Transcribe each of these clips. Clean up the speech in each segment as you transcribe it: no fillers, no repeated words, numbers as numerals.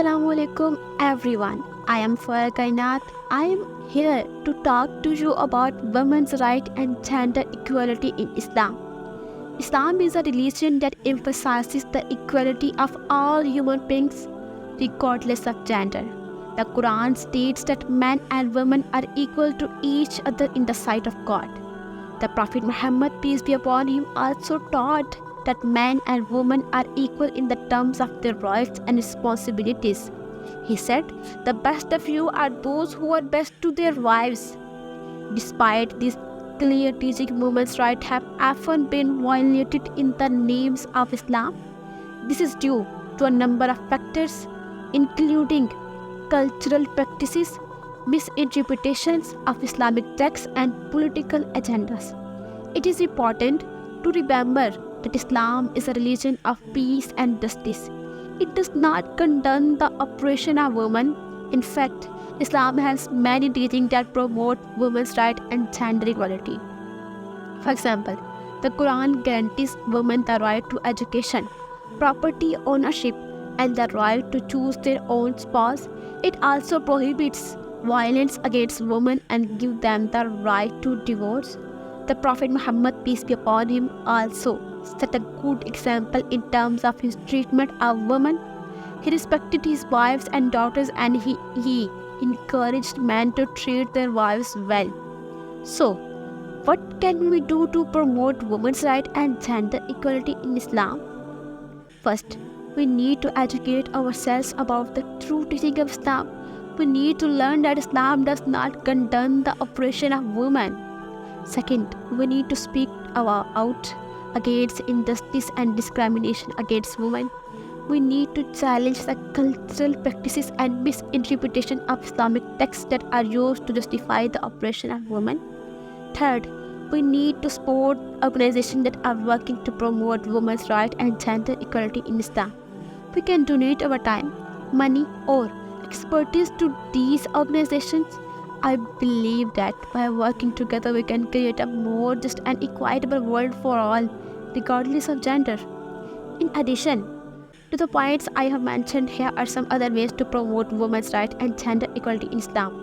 Assalamualaikum everyone. I am Farah Kainat. I am here to talk to you about women's rights and gender equality in Islam. Islam is a religion that emphasizes the equality of all human beings regardless of gender. The Quran states that men and women are equal to each other in the sight of God. The Prophet Muhammad, peace be upon him, also taught that men and women are equal in the terms of their rights and responsibilities. He said, "The best of you are those who are best to their wives." Despite these clear teaching, women's rights have often been violated in the names of Islam. This is due to a number of factors, including cultural practices, misinterpretations of Islamic texts, and political agendas. It is important to remember that Islam is a religion of peace and justice. It does not condone the oppression of women. In fact, Islam has many teachings that promote women's rights and gender equality. For example, the Quran guarantees women the right to education, property ownership, and the right to choose their own spouse. It also prohibits violence against women and gives them the right to divorce. The Prophet Muhammad, peace be upon him, also set a good example in terms of his treatment of women. He respected his wives and daughters, and he encouraged men to treat their wives well. So, what can we do to promote women's rights and gender equality in Islam? First, we need to educate ourselves about the true teaching of Islam. We need to learn that Islam does not condone the oppression of women. Second, we need to speak out against injustice and discrimination against women. We need to challenge the cultural practices and misinterpretation of Islamic texts that are used to justify the oppression of women. Third, we need to support organizations that are working to promote women's rights and gender equality in Islam. We can donate our time, money, or expertise to these organizations. I believe that by working together, we can create a more just and equitable world for all, regardless of gender. In addition to the points I have mentioned, here are some other ways to promote women's rights and gender equality in Islam.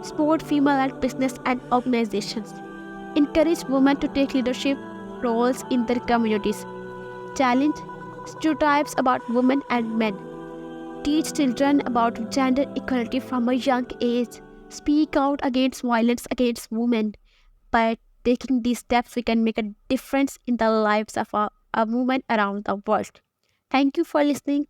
Support female-led business and organizations. Encourage women to take leadership roles in their communities. Challenge stereotypes about women and men. Teach children about gender equality from a young age. Speak out against violence against women. By taking these steps, we can make a difference in the lives of a women around the world. Thank you for listening.